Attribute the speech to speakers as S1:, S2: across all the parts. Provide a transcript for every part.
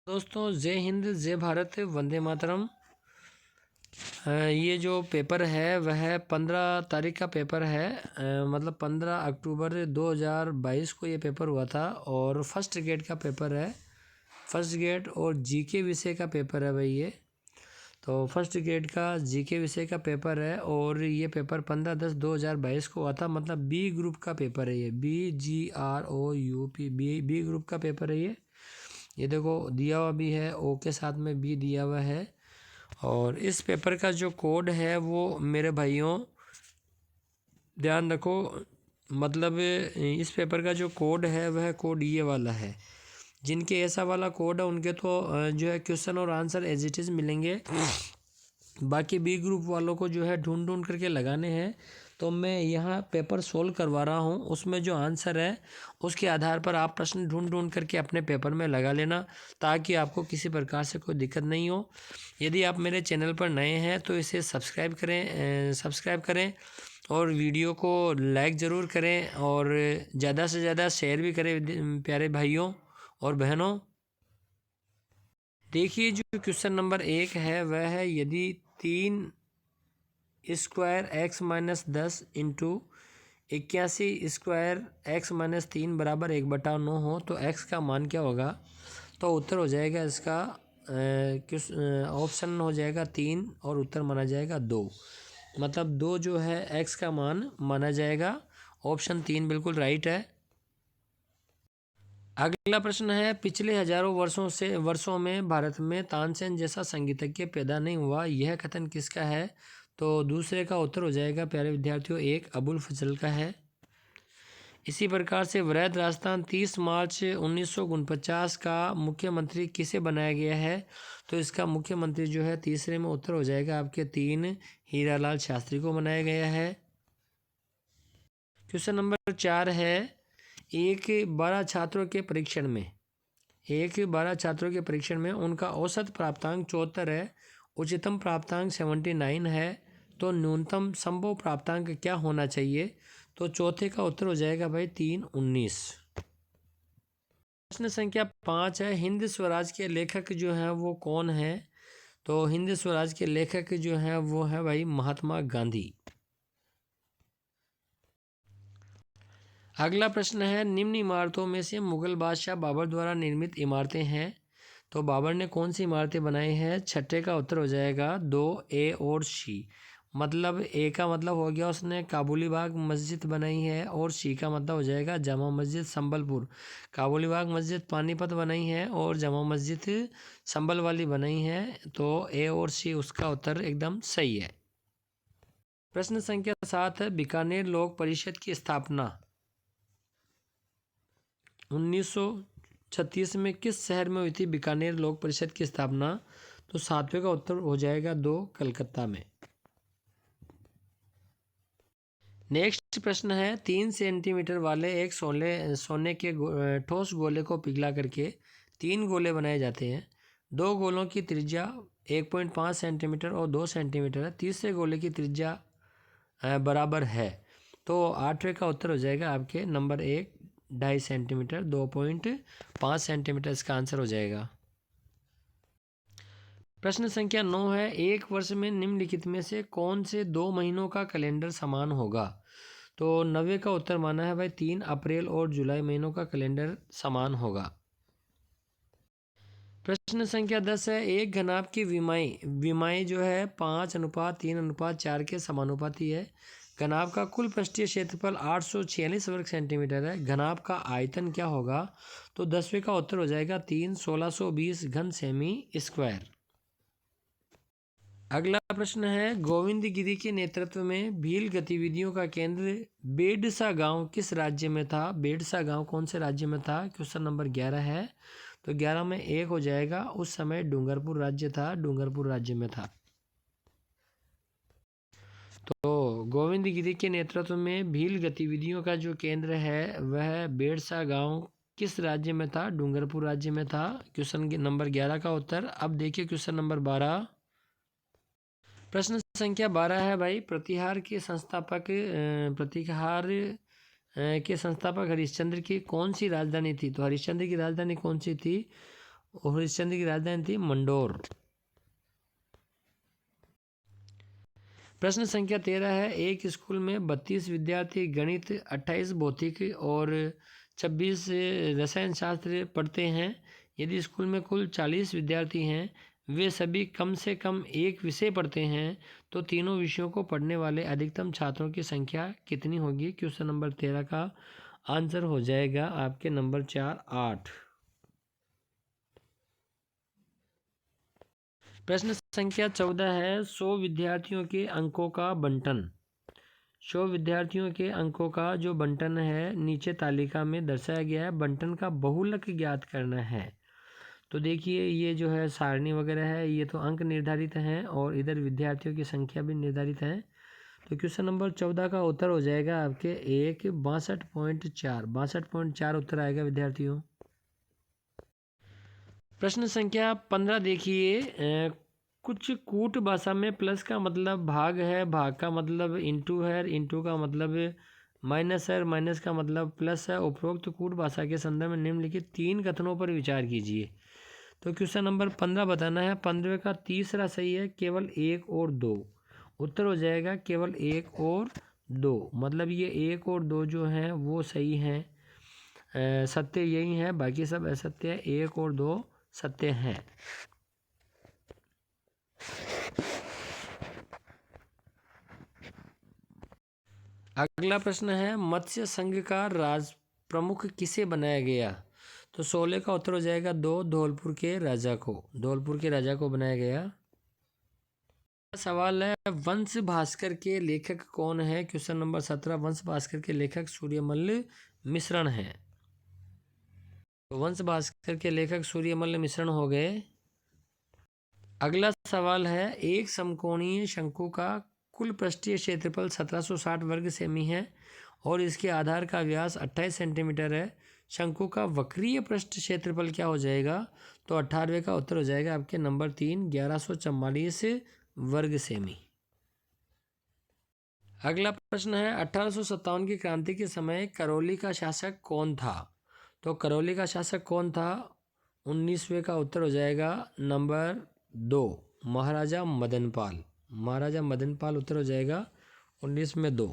S1: दोस्तों जय हिंद जय भारत वंदे मातरम। ये जो पेपर है वह 15 तारीख का पेपर है। मतलब 15 अक्टूबर 2022 को ये पेपर हुआ था और फर्स्ट ग्रेड का पेपर है। फर्स्ट ग्रेड और जीके विषय का पेपर है भाई। ये तो फर्स्ट ग्रेड का जीके विषय का पेपर है और ये पेपर 15/10/2022 को हुआ था। मतलब बी ग्रुप का पेपर है ये, BGROUP बी ग्रुप का पेपर है ये देखो दिया हुआ भी है, ओ के साथ में बी दिया हुआ है। और इस पेपर का जो कोड है वो मेरे भाइयों ध्यान रखो, मतलब इस पेपर का जो कोड है वह कोड ये वाला है। जिनके ऐसा वाला कोड है उनके तो जो है क्वेश्चन और आंसर एज इट इज़ मिलेंगे। बाकी बी ग्रुप वालों को जो है ढूंढ ढूंढ करके लगाने हैं। तो मैं यहाँ पेपर सोल्व करवा रहा हूँ, उसमें जो आंसर है उसके आधार पर आप प्रश्न ढूंढ ढूंढ करके अपने पेपर में लगा लेना, ताकि आपको किसी प्रकार से कोई दिक्कत नहीं हो। यदि आप मेरे चैनल पर नए हैं तो इसे सब्सक्राइब करें और वीडियो को लाइक ज़रूर करें और ज़्यादा से ज़्यादा शेयर भी करें प्यारे भाइयों और बहनों। देखिए जो क्वेश्चन नंबर 1 है वह है, यदि 3 square x-10 into 81 square x-3 बराबर 1/9 हो तो x का मान क्या होगा। तो उत्तर हो जाएगा इसका ऑप्शन हो जाएगा 3 और उत्तर माना जाएगा 2। मतलब 2 जो है x का मान माना जाएगा। ऑप्शन 3 बिल्कुल राइट है। अगला प्रश्न है, पिछले हजारों वर्षों में भारत में तानसेन जैसा संगीतज्ञ पैदा नहीं हुआ, यह कथन किसका है। तो दूसरे का उत्तर हो जाएगा प्यारे विद्यार्थियों 1 अबुल फजल का है। इसी प्रकार से वृहद राजस्थान 30 मार्च 1949 का मुख्यमंत्री किसे बनाया गया है। तो इसका मुख्यमंत्री जो है तीसरे में उत्तर हो जाएगा आपके 3 हीरालाल शास्त्री को बनाया गया है। क्वेश्चन नंबर 4 है, एक 12 छात्रों के परीक्षण में उनका औसत प्राप्तांक 74 है, उच्चतम प्राप्तांक 79 है, तो न्यूनतम संभव प्राप्तांक क्या होना चाहिए। तो चौथे का उत्तर हो जाएगा भाई 319। प्रश्न संख्या 5 है, हिंद स्वराज के लेखक जो है वो कौन है। तो हिंद स्वराज के लेखक जो है वो है भाई महात्मा गांधी। अगला प्रश्न है, निम्न इमारतों में से मुगल बादशाह बाबर द्वारा निर्मित इमारतें हैं। तो बाबर ने कौन सी इमारतें बनाई हैं। छठे का उत्तर हो जाएगा 2 ए और सी। मतलब ए का मतलब हो गया उसने काबुली बाग मस्जिद बनाई है और सी का मतलब हो जाएगा जामा मस्जिद संबलपुर। काबुली बाग मस्जिद पानीपत बनाई है और जामा मस्जिद संबल वाली बनाई है। तो ए और सी उसका उत्तर एकदम सही है। प्रश्न संख्या 7 है, बीकानेर लोक परिषद की स्थापना 1936 में किस शहर में हुई थी। बीकानेर लोक परिषद की स्थापना, तो 7वें का उत्तर हो जाएगा 2 कलकत्ता में। नेक्स्ट प्रश्न है, 3 सेंटीमीटर वाले एक सोने के ठोस गोले को पिघला करके 3 गोले बनाए जाते हैं। 2 गोलों की त्रिज्या 1.5 सेंटीमीटर और 2 सेंटीमीटर है। तीसरे गोले की त्रिज्या बराबर है। तो 8वें का उत्तर हो जाएगा आपके नंबर 1 2.5 सेंटीमीटर, 2.5 सेंटीमीटर इसका आंसर हो जाएगा। प्रश्न संख्या 9 है, एक वर्ष में निम्नलिखित में से कौन से 2 महीनों का कैलेंडर समान होगा। तो 90 का उत्तर माना है भाई 3 अप्रैल और जुलाई महीनों का कैलेंडर समान होगा। प्रश्न संख्या 10 है, एक घनाभ की विमाएं जो है 5:3:4 के समानुपाती है। घनाभ का कुल पृष्ठीय क्षेत्रफल 846 वर्ग सेंटीमीटर है। घनाभ का आयतन क्या होगा। तो 10वें का उत्तर हो जाएगा 3 1620 घन सेमी स्क्वायर। अगला प्रश्न है, गोविंद गिरी के नेतृत्व में भील गतिविधियों का केंद्र बेडसा गांव किस राज्य में था। बेडसा गांव कौन से राज्य में था। क्वेश्चन नंबर 11 है। तो 11 में 1 हो जाएगा, उस समय डूंगरपुर राज्य था, डूंगरपुर राज्य में था। तो गोविंद गिरी के नेतृत्व में भील गतिविधियों का जो केंद्र है वह बेडसा गांव किस राज्य में था। डूंगरपुर राज्य में था। क्वेश्चन नंबर 11 का उत्तर। अब देखिए क्वेश्चन नंबर 12। प्रश्न संख्या 12 है भाई, प्रतिहार के संस्थापक हरिश्चंद्र की कौन सी राजधानी थी। तो हरिश्चंद्र की राजधानी कौन सी थी। और हरिश्चंद्र की राजधानी थी मंडोर। प्रश्न संख्या 13 है, एक स्कूल में 32 विद्यार्थी गणित, 28 भौतिक और 26 रसायन शास्त्र पढ़ते हैं। यदि स्कूल में कुल 40 विद्यार्थी हैं, वे सभी कम से कम एक विषय पढ़ते हैं, तो तीनों विषयों को पढ़ने वाले अधिकतम छात्रों की संख्या कितनी होगी? क्वेश्चन नंबर 13 का आंसर हो जाएगा आपके नंबर 4 8। प्रश्न संख्या 14 है, 100 विद्यार्थियों के अंकों का बंटन। 100 विद्यार्थियों के अंकों का जो बंटन है नीचे तालिका में दर्शाया गया है। बंटन का बहुलक ज्ञात करना है। तो देखिए ये जो है सारणी वगैरह है, ये तो अंक निर्धारित हैं और इधर विद्यार्थियों की संख्या भी निर्धारित है। तो क्वेश्चन नंबर 14 का उत्तर हो जाएगा आपके 62.4 उत्तर आएगा विद्यार्थियों। प्रश्न संख्या 15 देखिए, कुछ कूट भाषा में प्लस का मतलब भाग है, भाग का मतलब इंटू है, इंटू का मतलब माइनस है, माइनस का मतलब प्लस है। उपरोक्त कूट भाषा के संदर्भ में निम्नलिखित 3 कथनों पर विचार कीजिए। तो क्वेश्चन नंबर 15 बताना है। 15 का तीसरा सही है, केवल 1 और 2। उत्तर हो जाएगा केवल 1 और 2, मतलब ये 1 और 2 जो हैं वो सही हैं, सत्य यही है, बाकी सब असत्य है। 1 और 2 सत्य हैं। अगला प्रश्न है, मत्स्य संघ का राज प्रमुख किसे बनाया गया? तो 16 का उत्तर हो जाएगा 2, धौलपुर के राजा को, धौलपुर के राजा को बनाया गया। सवाल है, वंश भास्कर के लेखक कौन है? क्वेश्चन नंबर 17, वंश भास्कर के लेखक सूर्यमल्ल मिश्रण है। तो वंश भास्कर के लेखक सूर्यमल्ल मिश्रण हो गए। अगला सवाल है, एक समकोणीय शंकु का कुल पृष्ठीय क्षेत्रफल 1760 वर्ग सेमी है और इसके आधार का व्यास 28 सेंटीमीटर है। शंकु का वक्रीय पृष्ठ क्षेत्रफल क्या हो जाएगा? तो 18वें का उत्तर हो जाएगा आपके नंबर 3, 1144 वर्ग सेमी। अगला प्रश्न है, 1857 की क्रांति के समय करौली का शासक कौन था? तो करौली का शासक कौन था? 19वें का उत्तर हो जाएगा नंबर 2, महाराजा मदनपाल। महाराजा मदनपाल उत्तर हो जाएगा 19 में 2।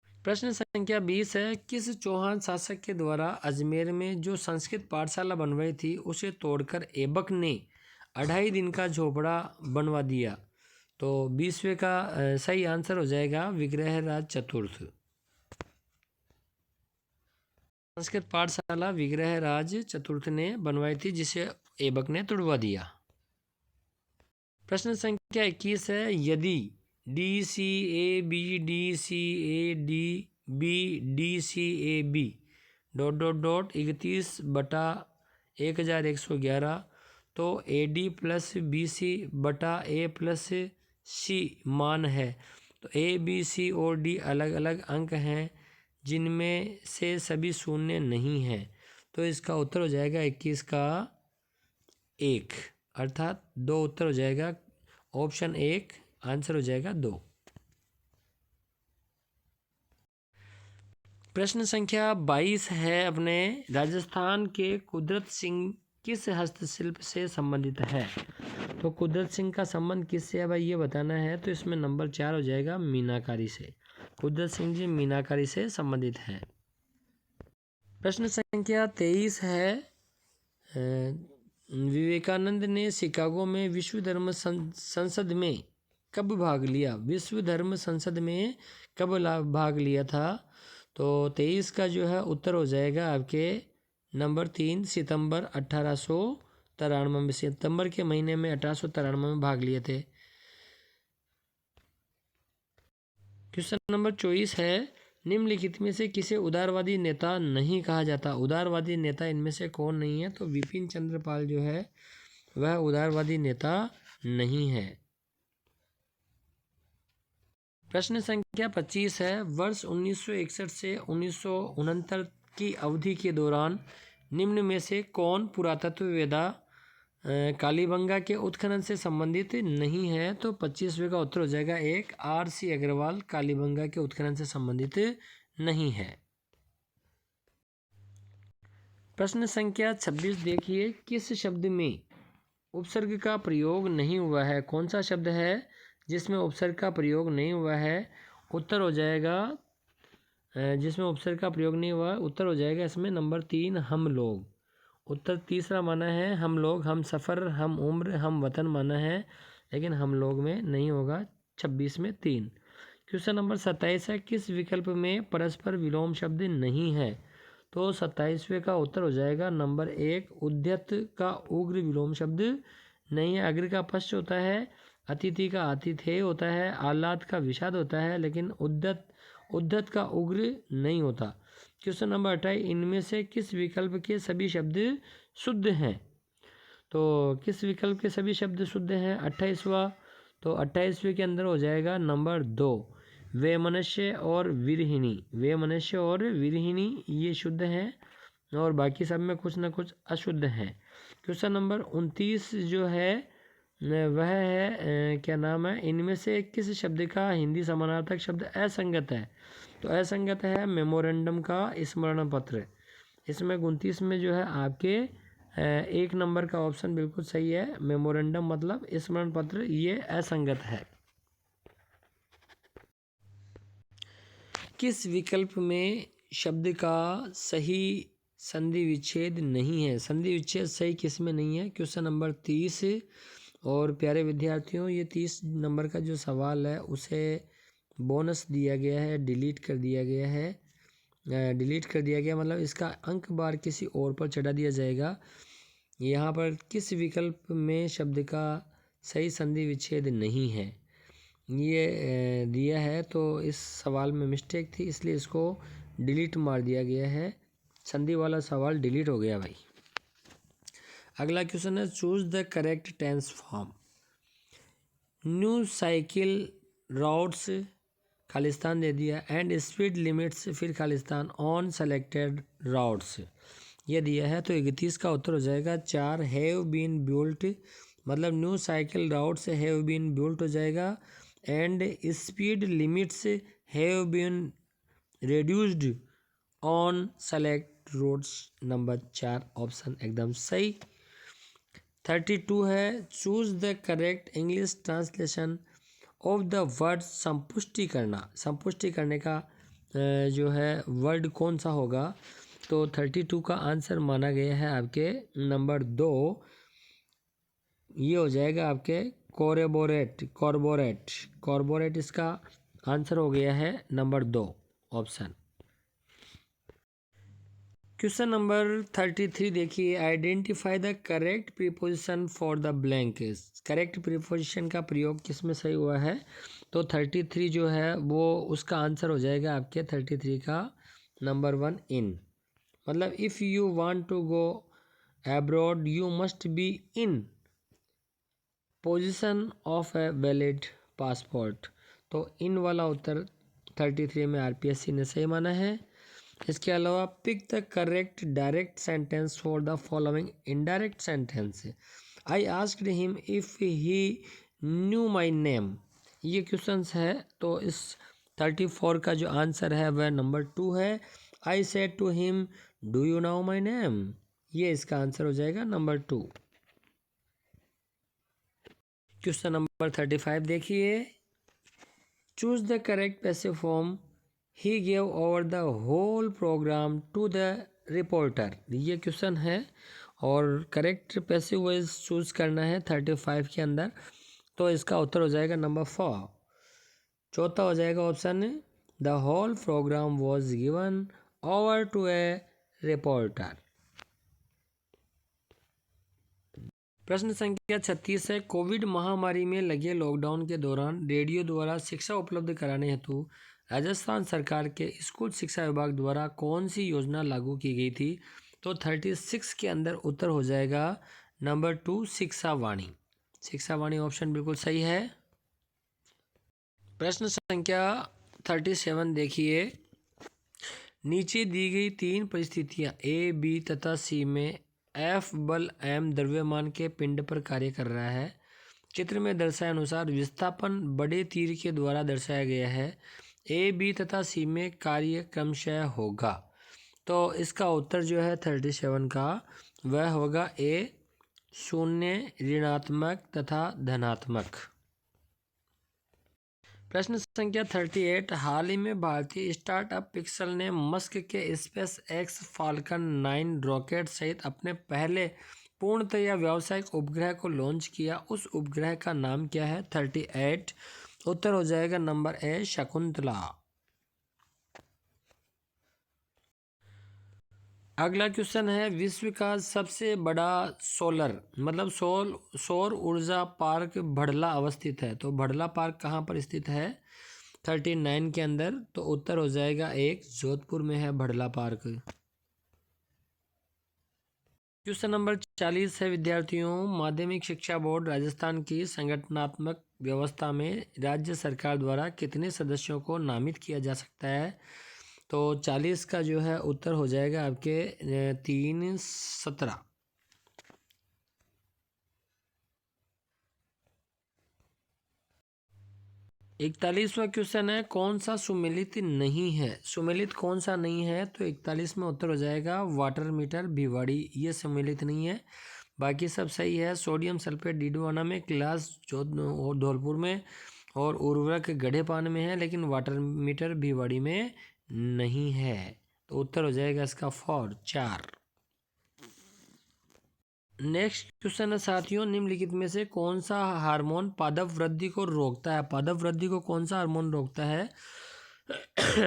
S1: प्रश्न संख्या 20 है, किस चौहान शासक के द्वारा अजमेर में जो संस्कृत पाठशाला बनवाई थी उसे तोड़कर ऐबक ने 2.5 दिन का झोपड़ा बनवा दिया? तो 20वें का सही आंसर हो जाएगा विग्रहराज चतुर्थ। संस्कृत पाठशाला विग्रहराज चतुर्थ ने बनवाई थी, जिसे ऐबक ने तोड़वा दिया। प्रश्न संख्या 21 है, यदि DCAB DCAD DCAB ... 31/1111 तो AD + BC / A + C मान है। तो A, B, C और D अलग अलग अंक हैं जिनमें से सभी शून्य नहीं हैं। तो इसका उत्तर हो जाएगा 21 का 1, अर्थात 2 उत्तर हो जाएगा। ऑप्शन 1 आंसर हो जाएगा 2। प्रश्न संख्या 22 है, अपने राजस्थान के कुदरत सिंह किस हस्तशिल्प से संबंधित है? तो कुदरत सिंह का संबंध किससे है भाई, ये बताना है। तो इसमें नंबर 4 हो जाएगा मीनाकारी से। कुदरत सिंह जी मीनाकारी से संबंधित हैं। प्रश्न संख्या 23 है, विवेकानंद ने शिकागो में विश्व धर्म संसद में कब भाग लिया? विश्व धर्म संसद में कब भाग लिया था? तो 23 का जो है उत्तर हो जाएगा आपके नंबर 3, सितंबर 1893 में। सितंबर के महीने में 1893 में भाग लिए थे। क्वेश्चन नंबर 24 है, निम्नलिखित में से किसे उदारवादी नेता नहीं कहा जाता? उदारवादी नेता इनमें से कौन नहीं है? तो विपिन चंद्र पाल जो है वह उदारवादी नेता नहीं है। प्रश्न संख्या 25 है, वर्ष 1961 से 1969 की अवधि के दौरान निम्न में से कौन पुरातत्ववेत्ता कालीबंगा के उत्खनन से संबंधित नहीं है? तो 25वें का उत्तर हो जाएगा 1, RC अग्रवाल कालीबंगा के उत्खनन से संबंधित नहीं है। प्रश्न संख्या 26 देखिए, किस शब्द में उपसर्ग का प्रयोग नहीं हुआ है? कौन सा शब्द है जिसमें उपसर्ग का प्रयोग नहीं हुआ है? उत्तर हो जाएगा जिसमें उपसर्ग का प्रयोग नहीं हुआ, उत्तर हो जाएगा इसमें नंबर 3 हम लोग। उत्तर तीसरा माना है हम लोग, हम सफ़र, हम उम्र, हम वतन माना है, लेकिन हम लोग में नहीं होगा। 26 में 3। क्वेश्चन नंबर 27 है, किस विकल्प में परस्पर विलोम शब्द नहीं है? तो 27वें का उत्तर हो जाएगा नंबर 1 उद्यत का उग्र विलोम शब्द नहीं है। अग्र का पश्च होता है, अतिथि का आतिथेय होता है, आह्लाद का विषाद होता है, लेकिन उद्धत का उग्र नहीं होता। क्वेश्चन नंबर 28, इनमें से किस विकल्प के सभी शब्द शुद्ध हैं? तो किस विकल्प के सभी शब्द शुद्ध हैं? 28वां, तो 28वें के अंदर हो जाएगा नंबर 2 वे मनुष्य और वीरहिणी। वे मनुष्य और वीरहिणी ये शुद्ध हैं, और बाकी सब में कुछ ना कुछ अशुद्ध हैं। क्वेश्चन नंबर 29 जो है वह है क्या नाम है, इनमें से किस शब्द का हिंदी समानार्थक शब्द असंगत है? तो असंगत है मेमोरेंडम का स्मरण पत्र। इसमें 29 में जो है आपके 1 नंबर का ऑप्शन बिल्कुल सही है। मेमोरेंडम मतलब स्मरण पत्र, ये असंगत है। किस विकल्प में शब्द का सही संधि विच्छेद नहीं है? संधि विच्छेद सही किस में नहीं है? Question number 30। और प्यारे विद्यार्थियों, ये 30 नंबर का जो सवाल है उसे बोनस दिया गया है, डिलीट कर दिया गया है। डिलीट कर दिया गया मतलब इसका अंक बार किसी और पर चढ़ा दिया जाएगा। यहाँ पर किस विकल्प में शब्द का सही संधि विच्छेद नहीं है, ये दिया है, तो इस सवाल में मिस्टेक थी, इसलिए इसको डिलीट मार दिया गया है। संधि वाला सवाल डिलीट हो गया भाई। अगला क्वेश्चन है, choose the correct tense form. New cycle routes खालिस्तान दे दिया, एंड स्पीड लिमिट्स फिर खालिस्तान ऑन सेलेक्टेड राउट्स ये दिया है। तो 31 का उत्तर हो जाएगा 4 हैव बीन बिल्ट, मतलब new cycle routes have been built हो जाएगा, and speed limits have been reduced on select roads. Number 4 option एकदम सही। 32 है, choose the correct English translation of the word संपुष्टि करना। संपुष्टि करने का जो है वर्ड कौन सा होगा? तो 32 का आंसर माना गया है आपके नंबर 2, ये हो जाएगा आपके कोरेबोरेट, कॉर्बोरेट। कॉर्बोरेट इसका आंसर हो गया है नंबर 2 ऑप्शन। क्वेश्चन नंबर 33 देखिए, identify the correct preposition for the blank. Correct preposition का प्रयोग किस में सही हुआ है? तो 33 जो है वो उसका आंसर हो जाएगा आपके 33 का नंबर 1 इन, मतलब if you want to go abroad you must be in position of a valid passport. तो इन वाला उत्तर 33 में आरपीएससी ने सही माना है। इसके अलावा pick the correct direct sentence for the following indirect sentence. I asked him if he knew my name, ये क्वेश्चंस है। तो इस 34 का जो आंसर है वह नंबर 2 है। I said to him do you know my name, ये इसका आंसर हो जाएगा नंबर 2। क्वेश्चन नंबर 35 देखिए, choose the correct passive form he gave over the whole programme to the reporter. ये क्वेश्चन है और करेक्ट पैसिव वॉइस चूज करना है 35 के अंदर। तो इसका उत्तर हो जाएगा नंबर 4। चौथा हो जाएगा option, the whole programme was given over to a reporter. प्रश्न संख्या 36 है, कोविड महामारी में लगे लॉकडाउन के दौरान रेडियो द्वारा शिक्षा उपलब्ध कराने हेतु राजस्थान सरकार के स्कूल शिक्षा विभाग द्वारा कौन सी योजना लागू की गई थी? तो 36 के अंदर उत्तर हो जाएगा नंबर 2 शिक्षा वाणी। शिक्षा वाणी ऑप्शन बिल्कुल सही है। प्रश्न संख्या 37 देखिए, नीचे दी गई 3 परिस्थितियां ए, बी तथा सी में एफ बल एम द्रव्यमान के पिंड पर कार्य कर रहा है। चित्र में दर्शाए अनुसार विस्थापन बड़े तीर के द्वारा दर्शाया गया है। ए, बी तथा सी में कार्य क्रमशः होगा। तो इसका उत्तर जो है 37 का वह होगा ए, शून्य, ऋणात्मक तथा धनात्मक। प्रश्न संख्या 38, हाल ही में भारतीय स्टार्टअप पिक्सल ने मस्क के स्पेस एक्स फाल्कन 9 रॉकेट सहित अपने पहले पूर्णतया व्यावसायिक उपग्रह को लॉन्च किया। उस उपग्रह का नाम क्या है? 38 उत्तर हो जाएगा नंबर ए, शकुंतला। अगला क्वेश्चन है, विश्व का सबसे बड़ा सोलर मतलब सौर ऊर्जा पार्क भड़ला अवस्थित है। तो भड़ला पार्क कहाँ पर स्थित है? 39 के अंदर। तो उत्तर हो जाएगा एक, जोधपुर में है भड़ला पार्क। क्वेश्चन नंबर 40 है विद्यार्थियों, माध्यमिक शिक्षा बोर्ड राजस्थान की संगठनात्मक व्यवस्था में राज्य सरकार द्वारा कितने सदस्यों को नामित किया जा सकता है? तो 40 का जो है उत्तर हो जाएगा आपके 3, 17। 41वां क्वेश्चन है, कौन सा सुमेलित नहीं है? सुमेलित कौन सा नहीं है? तो 41 में उत्तर हो जाएगा वाटर मीटर भिवाड़ी, ये सुमेलित नहीं है। बाकी सब सही है। सोडियम सल्फेट डिडवाना में, क्लास धौलपुर में और उर्वरक गढ़ेपान में है, लेकिन वाटर मीटर भिवाड़ी में नहीं है। तो उत्तर हो जाएगा इसका 4। नेक्स्ट क्वेश्चन है साथियों, निम्नलिखित में से कौन सा हार्मोन पादप वृद्धि को रोकता है? पादप वृद्धि को कौन सा हार्मोन रोकता है?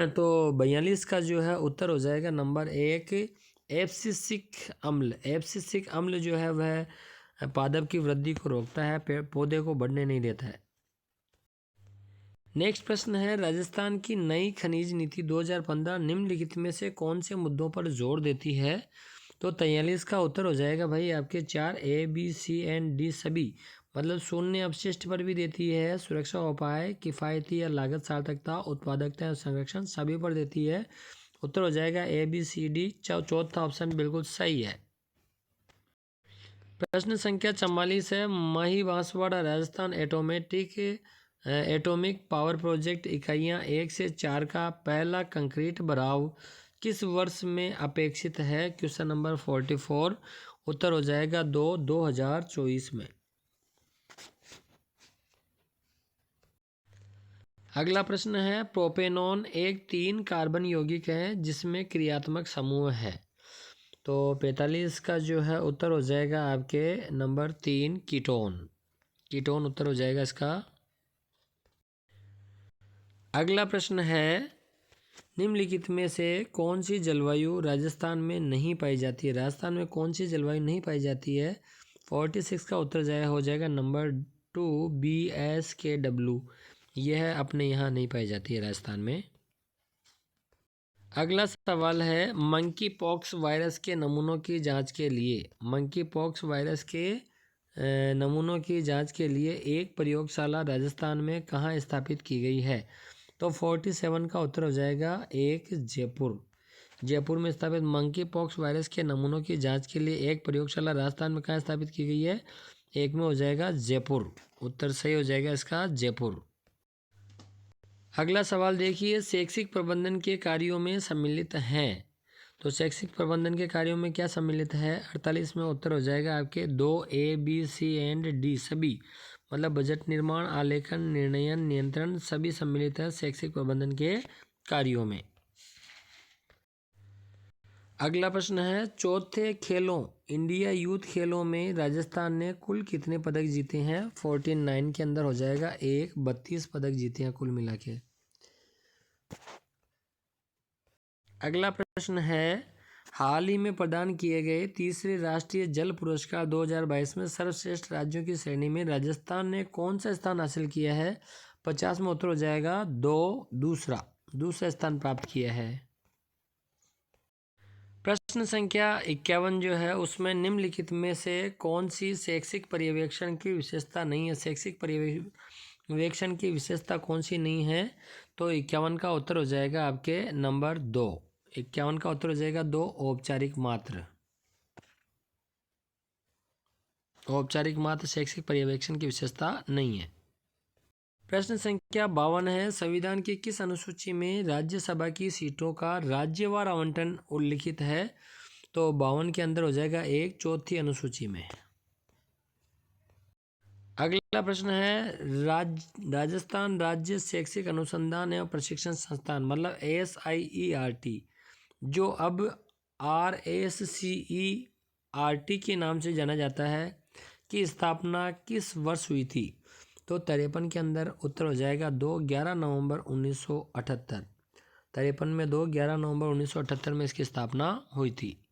S1: तो 42 का जो है उत्तर हो जाएगा नंबर 1, एब्सिसिक अम्ल। एब्सिसिक अम्ल जो है वह पादप की वृद्धि को रोकता है, पौधे को बढ़ने नहीं देता है। नेक्स्ट प्रश्न है, राजस्थान की नई खनिज नीति 2015 निम्नलिखित में से कौन से मुद्दों पर जोर देती है? तो 43 का उत्तर हो जाएगा भाई आपके 4, A B C and D सभी, मतलब शून्य अपशिष्ट पर भी देती है, सुरक्षा उपाय, किफ़ायती या लागत सार्थकता, उत्पादकता और संरक्षण सभी पर देती है। उत्तर हो जाएगा ए बी सी डी। चौथा ऑप्शन बिल्कुल सही है। प्रश्न संख्या 44 है, Mahi Banswara Rajasthan atomic power project इकाइयाँ 1 से 4 का पहला कंक्रीट भराव किस वर्ष में अपेक्षित है? क्वेश्चन नंबर 44 उत्तर हो जाएगा 2024 में। अगला प्रश्न है, प्रोपेनॉन एक 3 कार्बन यौगिक है जिसमें क्रियात्मक समूह है। तो 45 का जो है उत्तर हो जाएगा आपके नंबर 3, कीटोन। कीटोन उत्तर हो जाएगा इसका। अगला प्रश्न है, निम्नलिखित में से कौन सी जलवायु राजस्थान में नहीं पाई जाती है? राजस्थान में कौन सी जलवायु नहीं पाई जाती है? 46 का उत्तर हो जाएगा नंबर 2, BSKW। यह अपने यहाँ नहीं पाई जाती है राजस्थान में। अगला सवाल है, मंकी पॉक्स वायरस के नमूनों की जांच के लिए मंकी पॉक्स वायरस के नमूनों की जांच के लिए एक प्रयोगशाला राजस्थान में कहाँ स्थापित की गई है? तो 47 का उत्तर हो जाएगा एक, जयपुर। जयपुर में स्थापित मंकी पॉक्स वायरस के नमूनों की जांच के लिए एक प्रयोगशाला राजस्थान में कहाँ स्थापित की गई है? एक में हो जाएगा जयपुर। उत्तर सही हो जाएगा इसका जयपुर। अगला सवाल देखिए, शैक्षिक प्रबंधन के कार्यों में सम्मिलित हैं। तो शैक्षिक प्रबंधन के कार्यों में क्या सम्मिलित है? 48 में उत्तर हो जाएगा आपके 2, A B C and D सभी, मतलब बजट निर्माण, आलेखन, निर्णयन, नियंत्रण सभी सम्मिलित है शैक्षिक प्रबंधन के कार्यों में। अगला प्रश्न है, चौथे खेलों इंडिया यूथ खेलों में राजस्थान ने कुल कितने पदक जीते हैं? 49 के अंदर हो जाएगा एक, 32 पदक जीते हैं कुल मिला के। अगला प्रश्न है, हाल ही में प्रदान किए गए तीसरे राष्ट्रीय जल पुरस्कार 2022 में सर्वश्रेष्ठ राज्यों की श्रेणी में राजस्थान ने कौन सा स्थान हासिल किया है? 50 में उत्तर हो जाएगा 2, दूसरा स्थान प्राप्त किया है। प्रश्न संख्या 51 जो है उसमें निम्नलिखित में से कौन सी शैक्षिक पर्यवेक्षण की विशेषता नहीं है? शैक्षिक पर्यवेक्षण की विशेषता कौन सी नहीं है? तो 51 का उत्तर हो जाएगा आपके नंबर 2। 51 का उत्तर हो जाएगा 2, औपचारिक मात्र। औपचारिक मात्र शैक्षिक पर्यवेक्षण की विशेषता नहीं है। प्रश्न संख्या 52 है, संविधान की किस अनुसूची में राज्यसभा की सीटों का राज्यवार आवंटन उल्लिखित है? तो 52 के अंदर हो जाएगा 1 चौथी अनुसूची में। अगला प्रश्न है, राजस्थान राज्य शैक्षिक अनुसंधान एवं प्रशिक्षण संस्थान मतलब SIERT जो अब RSCERT के नाम से जाना जाता है की स्थापना किस वर्ष हुई थी? तो 53 के अंदर उत्तर हो जाएगा 11 नवंबर 1978। 53 में 11 नवंबर 1978 में इसकी स्थापना हुई थी।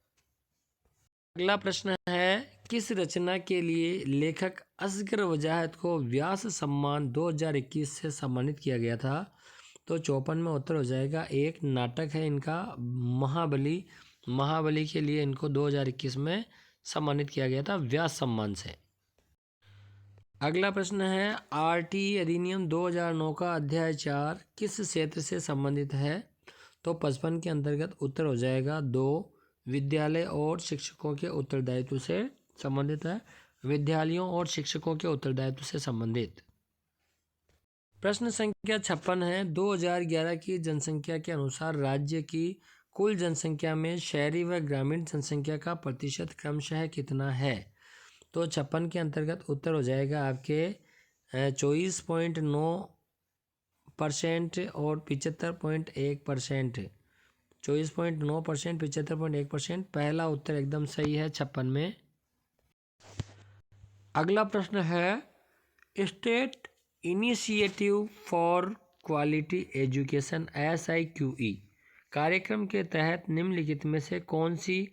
S1: अगला प्रश्न है, किस रचना के लिए लेखक असगर वजाहत को व्यास सम्मान 2021 से सम्मानित किया गया था? तो 54 में उत्तर हो जाएगा, एक नाटक है इनका महाबली। महाबली के लिए इनको 2021 में सम्मानित किया गया था व्यास सम्मान से। अगला प्रश्न है, RTE अधिनियम 2009 का अध्याय 4 किस क्षेत्र से संबंधित है? तो 55 के अंतर्गत उत्तर हो जाएगा 2 विद्यालय और शिक्षकों के उत्तरदायित्व से संबंधित है। विद्यालयों और शिक्षकों के उत्तरदायित्व से संबंधित। प्रश्न संख्या 56 है, 2011 की जनसंख्या के अनुसार राज्य की कुल जनसंख्या में शहरी व ग्रामीण जनसंख्या का प्रतिशत क्रमशः कितना है? तो 56 के अंतर्गत उत्तर हो जाएगा आपके 24.9% और 75.1%। 24.9%, 75.1%। पहला उत्तर एकदम सही है 56 में। अगला प्रश्न है, state initiative for quality education SIQE कार्यक्रम के तहत निम्नलिखित में से कौन सी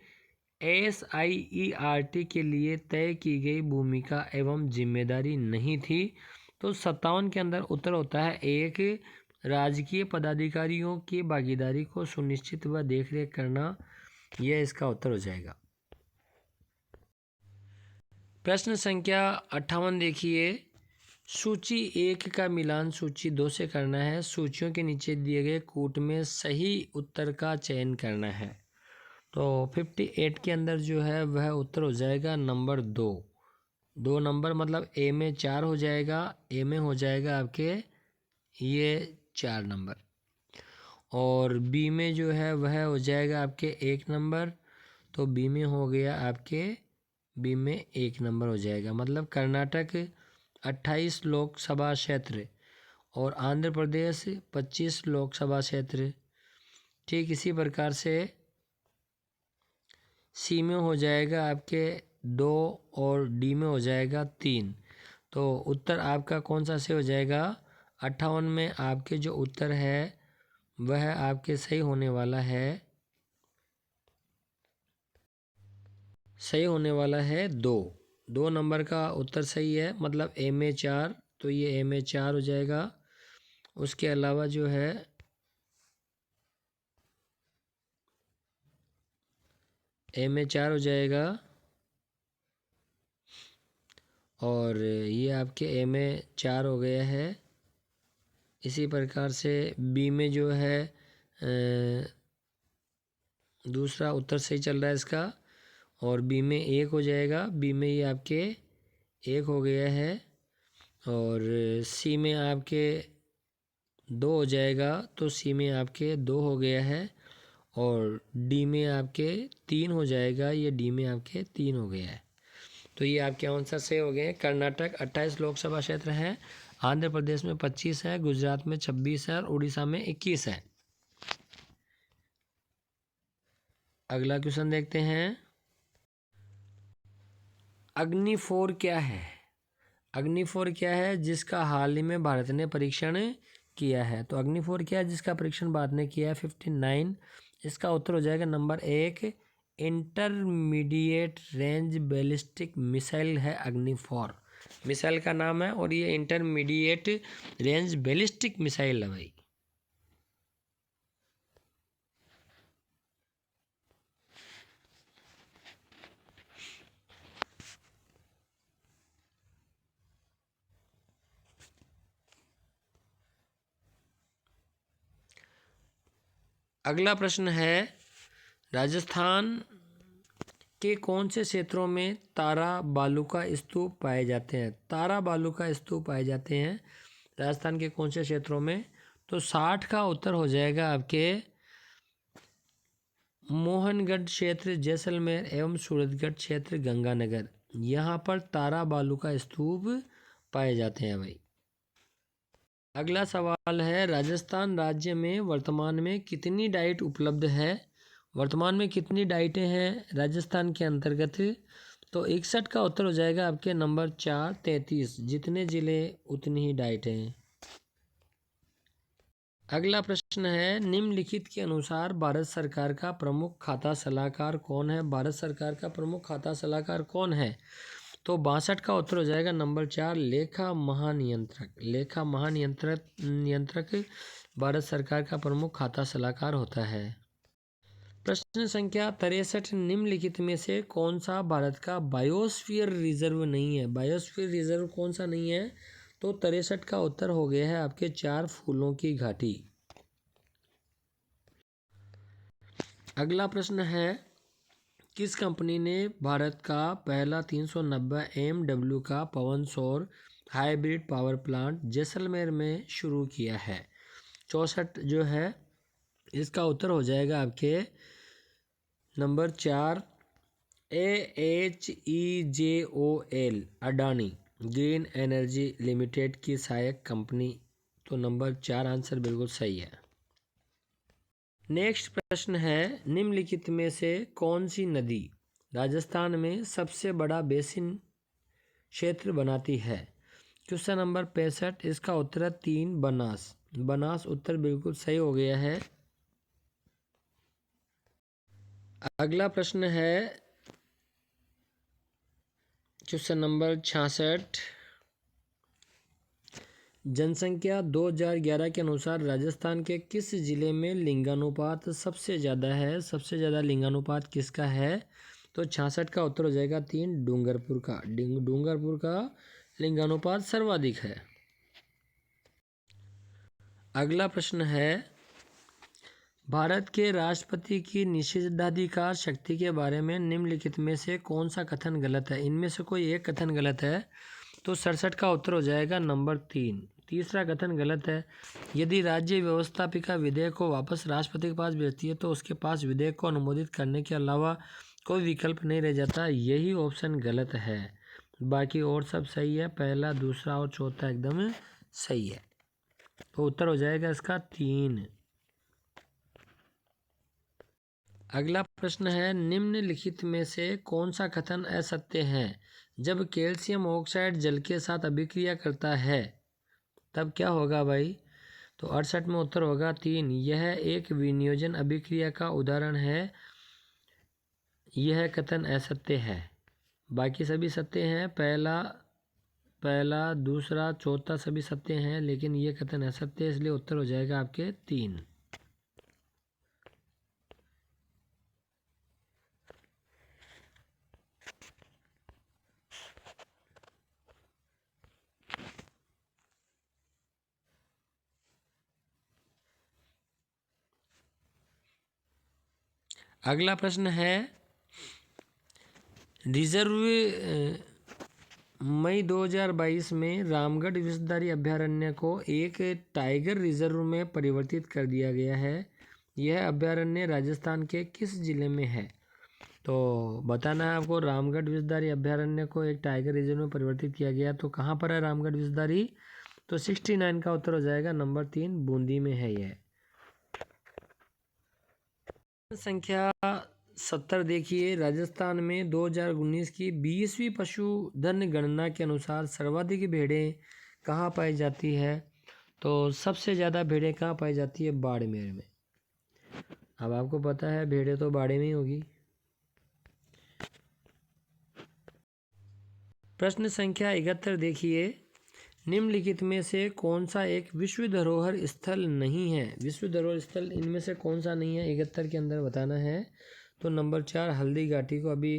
S1: SIERT के लिए तय की गई भूमिका एवं जिम्मेदारी नहीं थी? तो 57 के अंदर उत्तर होता है 1 राजकीय पदाधिकारियों की भागीदारी को सुनिश्चित व देखरेख करना। यह इसका उत्तर हो जाएगा। प्रश्न संख्या 58 देखिए, सूची 1 का मिलान सूची 2 से करना है। सूचियों के नीचे दिए गए कूट में सही उत्तर का चयन करना है। तो 58 के अंदर जो है वह उत्तर हो जाएगा नंबर 2। 2 नंबर मतलब A में 4 हो जाएगा। A में हो जाएगा आपके ये 4 नंबर और B में जो है वह हो जाएगा आपके 1 नंबर। तो B में हो गया आपके B में 1 नंबर हो जाएगा। मतलब कर्नाटक 28 लोकसभा क्षेत्र और आंध्र प्रदेश 25 लोकसभा क्षेत्र। ठीक इसी प्रकार से C में हो जाएगा आपके 2 और D में हो जाएगा 3। तो उत्तर आपका कौन सा से हो जाएगा? 58 में आपके जो उत्तर है वह आपके सही होने वाला है, सही होने वाला है 2 नंबर का उत्तर सही है। मतलब A में 4, तो ये A में 4 हो जाएगा। उसके अलावा जो है A में 4 हो जाएगा और ये आपके A में 4 हो गया है। इसी प्रकार से B में जो है दूसरा उत्तर सही चल रहा है इसका और B में 1 हो जाएगा। B में ये आपके 1 हो गया है और C में आपके 2 हो जाएगा। तो C में आपके 2 हो गया है और D में आपके 3 हो जाएगा। ये D में आपके 3 हो गया है। तो ये आपके आंसर से हो गए। कर्नाटक 28 लोकसभा क्षेत्र है, आंध्र प्रदेश में 25 है, गुजरात में 26 है और उड़ीसा में 21 है। अगला क्वेश्चन देखते हैं, अग्नि 4 क्या है? अग्नि 4 क्या है जिसका हाल ही में भारत ने परीक्षण किया है? तो अग्नि 4 क्या है जिसका परीक्षण भारत ने किया है? 59। इसका उत्तर हो जाएगा number 1 intermediate range ballistic missile है अग्नि 4। मिसाइल का नाम है और ये इंटरमीडिएट रेंज बैलिस्टिक मिसाइल है भाई। अगला प्रश्न है, राजस्थान के कौन से क्षेत्रों में तारा बालू का स्तूप पाए जाते हैं? तारा बालू का स्तूप पाए जाते हैं राजस्थान के कौन से क्षेत्रों में? तो 60 का उत्तर हो जाएगा आपके मोहनगढ़ क्षेत्र जैसलमेर एवं सूरतगढ़ क्षेत्र गंगानगर। यहाँ पर तारा बालू का स्तूप पाए जाते हैं भाई। अगला सवाल है, राजस्थान राज्य में वर्तमान में कितनी डाइट उपलब्ध है? वर्तमान में कितनी डाइटें हैं राजस्थान के अंतर्गत? तो 61 का उत्तर हो जाएगा आपके नंबर 4, 33। जितने जिले उतनी ही डाइटें हैं। अगला प्रश्न है, निम्नलिखित के अनुसार भारत सरकार का प्रमुख खाता सलाहकार कौन है? भारत सरकार का प्रमुख खाता सलाहकार कौन है? तो 62 का उत्तर हो जाएगा नंबर 4, लेखा महानियंत्रक। लेखा नियंत्रक भारत सरकार का प्रमुख खाता सलाहकार होता है। प्रश्न संख्या 63, निम्नलिखित में से कौन सा भारत का बायोस्फीयर रिजर्व नहीं है? बायोस्फीयर रिजर्व कौन सा नहीं है? तो 63 का उत्तर हो गया है आपके 4 फूलों की घाटी। अगला प्रश्न है, किस कंपनी ने भारत का पहला 390 MW का पवन सौर हाइब्रिड पावर प्लांट जैसलमेर में शुरू किया है? 64 जो है इसका उत्तर हो जाएगा आपके number 4, AHEJOL Adani green energy limited की सहायक कंपनी। तो नंबर 4 आंसर बिल्कुल सही है। नेक्स्ट प्रश्न है, निम्नलिखित में से कौन सी नदी राजस्थान में सबसे बड़ा बेसिन क्षेत्र बनाती है? क्वेश्चन नंबर 65, इसका उत्तर है 3, बनास। बनास उत्तर बिल्कुल सही हो गया है। अगला प्रश्न है क्वेश्चन नंबर 66, जनसंख्या 2011 के अनुसार राजस्थान के किस जिले में लिंगानुपात सबसे ज़्यादा है? सबसे ज़्यादा लिंगानुपात किसका है? तो 66 का उत्तर हो जाएगा 3, डूंगरपुर का। डूंगरपुर का लिंगानुपात सर्वाधिक है। अगला प्रश्न है, भारत के राष्ट्रपति की निषेधाधिकार शक्ति के बारे में निम्नलिखित में से कौन सा कथन गलत है? इनमें से कोई एक कथन गलत है। तो 67 का उत्तर हो जाएगा नंबर 3। तीसरा कथन गलत है, यदि राज्य व्यवस्थापिका विधेयक को वापस राष्ट्रपति के पास भेजती है तो उसके पास विधेयक को अनुमोदित करने के अलावा कोई विकल्प नहीं रह जाता। यही ऑप्शन गलत है, बाकी और सब सही है। पहला, दूसरा और चौथा एकदम सही है। तो उत्तर हो जाएगा इसका 3। अगला प्रश्न है, निम्नलिखित में से कौन सा कथन असत्य है? जब कैल्शियम ऑक्साइड जल के साथ अभिक्रिया करता है तब क्या होगा भाई? तो 68 में उत्तर होगा 3, यह एक विनियोजन अभिक्रिया का उदाहरण है। यह कथन असत्य है, बाकी सभी सत्य हैं। पहला दूसरा चौथा सभी सत्य हैं, लेकिन यह कथन असत्य है, इसलिए उत्तर हो जाएगा आपके 3। अगला प्रश्न है, रिजर्व मई 2022 में रामगढ़ विषधारी अभयारण्य को एक टाइगर रिजर्व में परिवर्तित कर दिया गया है। यह अभयारण्य राजस्थान के किस जिले में है? तो बताना है आपको, रामगढ़ विषधारी अभयारण्य को एक टाइगर रिजर्व में परिवर्तित किया गया, तो कहाँ पर है रामगढ़ विषधारी? तो 69 का उत्तर हो जाएगा नंबर 3, बूंदी में है यह। संख्या 70 देखिए, राजस्थान में 2019 की 20वीं पशुधन गणना के अनुसार सर्वाधिक भेड़ें कहाँ पाई जाती है? तो सबसे ज़्यादा भेड़ें कहाँ पाई जाती है? बाड़मेर में। अब आपको पता है भेड़ें तो बाड़े में ही होगी। प्रश्न संख्या 71 देखिए, निम्नलिखित में से कौन सा एक विश्व धरोहर स्थल नहीं है? विश्व धरोहर स्थल इनमें से कौन सा नहीं है 71 के अंदर बताना है। तो नंबर 4, हल्दी घाटी को अभी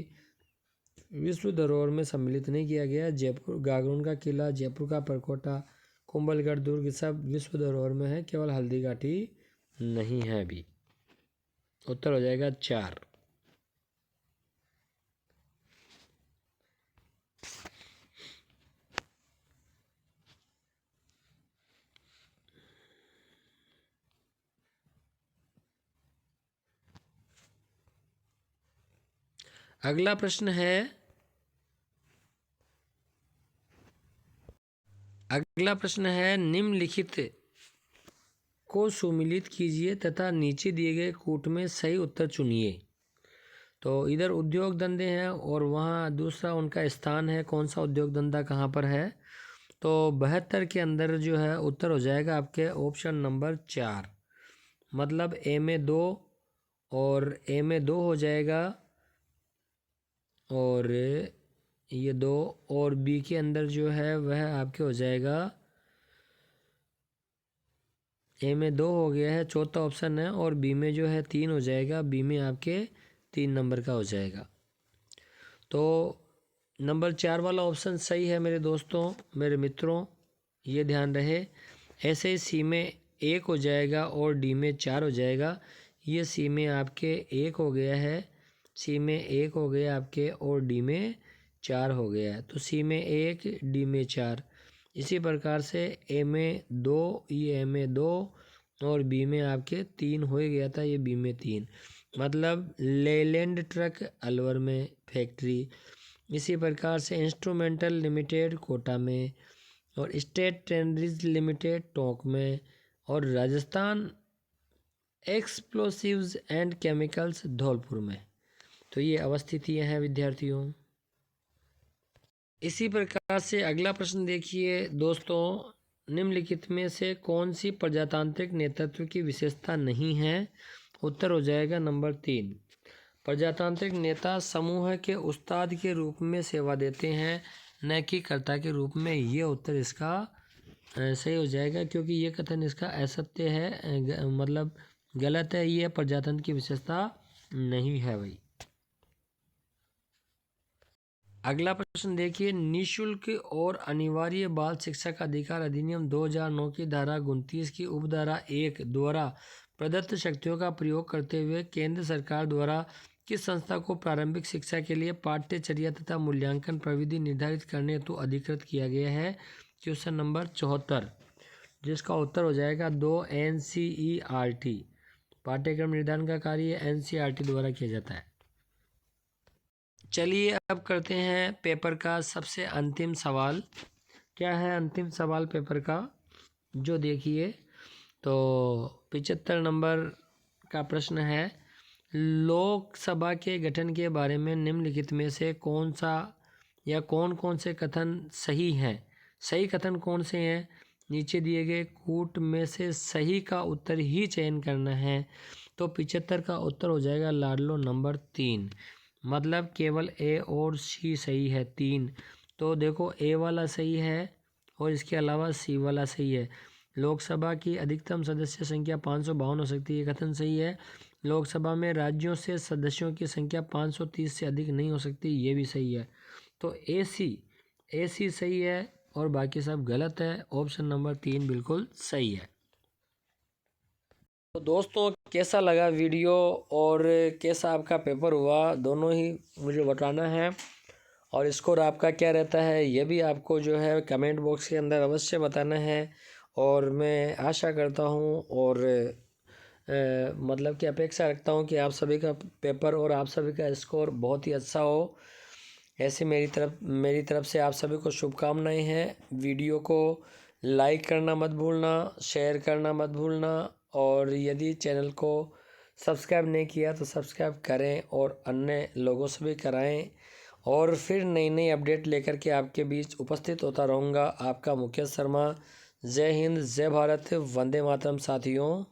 S1: विश्व धरोहर में सम्मिलित नहीं किया गया। जयपुर गागरोन का किला, जयपुर का परकोटा, कुंभलगढ़ दुर्ग सब विश्व धरोहर में है, केवल हल्दी घाटी नहीं है अभी। उत्तर हो जाएगा 4। अगला प्रश्न है, निम्नलिखित को सुमिलित कीजिए तथा नीचे दिए गए कूट में सही उत्तर चुनिए। तो इधर उद्योग धंधे हैं और वहाँ दूसरा उनका स्थान है, कौन सा उद्योग धंधा कहाँ पर है। तो 72 के अंदर जो है उत्तर हो जाएगा आपके ऑप्शन नंबर 4, मतलब ए में 2 और ए में 2 हो जाएगा और ये 2 और बी के अंदर जो है वह आपके हो जाएगा, ए में 2 हो गया है, चौथा ऑप्शन है, और बी में जो है 3 हो जाएगा, बी में आपके 3 नंबर का हो जाएगा। तो नंबर 4 वाला ऑप्शन सही है मेरे दोस्तों, मेरे मित्रों, ये ध्यान रहे। ऐसे ही सी में 1 हो जाएगा और डी में 4 हो जाएगा। ये सी में आपके 1 हो गया है, सी में 1 हो गया आपके और डी में 4 हो गया है। तो सी में 1, डी में 4। इसी प्रकार से ए में 2, ये ए में 2 और बी में आपके 3 हो गया था, ये बी में 3, मतलब लेलैंड ट्रक अलवर में फैक्ट्री। इसी प्रकार से इंस्ट्रूमेंटल लिमिटेड कोटा में और स्टेट ट्रेनरीज लिमिटेड टोंक में और Rajasthan explosives and chemicals Dholpur में। तो ये अवस्थितियाँ हैं विद्यार्थियों। इसी प्रकार से अगला प्रश्न देखिए दोस्तों, निम्नलिखित में से कौन सी प्रजातांत्रिक नेतृत्व की विशेषता नहीं है। उत्तर हो जाएगा नंबर 3, प्रजातांत्रिक नेता समूह के उस्ताद के रूप में सेवा देते हैं, न कि कर्ता के रूप में। ये उत्तर इसका सही हो जाएगा, क्योंकि ये कथन इसका असत्य है, मतलब गलत है, ये प्रजातंत्र की विशेषता नहीं है भाई। अगला प्रश्न देखिए, निःशुल्क और अनिवार्य बाल शिक्षा का अधिकार अधिनियम 2009 की धारा 29 की उपधारा 1 द्वारा प्रदत्त शक्तियों का प्रयोग करते हुए केंद्र सरकार द्वारा किस संस्था को प्रारंभिक शिक्षा के लिए पाठ्यचर्या तथा मूल्यांकन प्रविधि निर्धारित करने हेतु अधिकृत किया गया है। क्वेश्चन नंबर 74, जिसका उत्तर हो जाएगा 2 NCERT। पाठ्यक्रम निर्धारण का कार्य NCERT द्वारा किया जाता है। चलिए अब करते हैं पेपर का सबसे अंतिम सवाल। क्या है अंतिम सवाल पेपर का, जो देखिए, तो 75 नंबर का प्रश्न है, लोकसभा के गठन के बारे में निम्नलिखित में से कौन सा या कौन कौन से कथन सही हैं। सही कथन कौन से हैं, नीचे दिए गए कूट में से सही का उत्तर ही चयन करना है। तो 75 का उत्तर हो जाएगा लाडलो नंबर 3, मतलब केवल ए और सी सही है, 3। तो देखो ए वाला सही है और इसके अलावा सी वाला सही है। लोकसभा की अधिकतम सदस्य संख्या 552 हो सकती है, ये कथन सही है। लोकसभा में राज्यों से सदस्यों की संख्या 530 से अधिक नहीं हो सकती, ये भी सही है। तो ए सी सही है और बाकी सब गलत है। ऑप्शन नंबर 3 बिल्कुल सही है। तो दोस्तों, कैसा लगा वीडियो और कैसा आपका पेपर हुआ, दोनों ही मुझे बताना है। और स्कोर आपका क्या रहता है, ये भी आपको जो है कमेंट बॉक्स के अंदर अवश्य बताना है। और मैं आशा करता हूँ और मतलब कि अपेक्षा रखता हूँ कि आप सभी का पेपर और आप सभी का स्कोर बहुत ही अच्छा हो। ऐसे मेरी तरफ से आप सभी को शुभकामनाएं हैं। वीडियो को लाइक करना मत भूलना, शेयर करना मत भूलना, और यदि चैनल को सब्सक्राइब नहीं किया तो सब्सक्राइब करें और अन्य लोगों से भी कराएं। और फिर नई नई अपडेट लेकर के आपके बीच उपस्थित होता रहूँगा। आपका मुकेश शर्मा। जय हिंद, जय भारत, वंदे मातरम साथियों।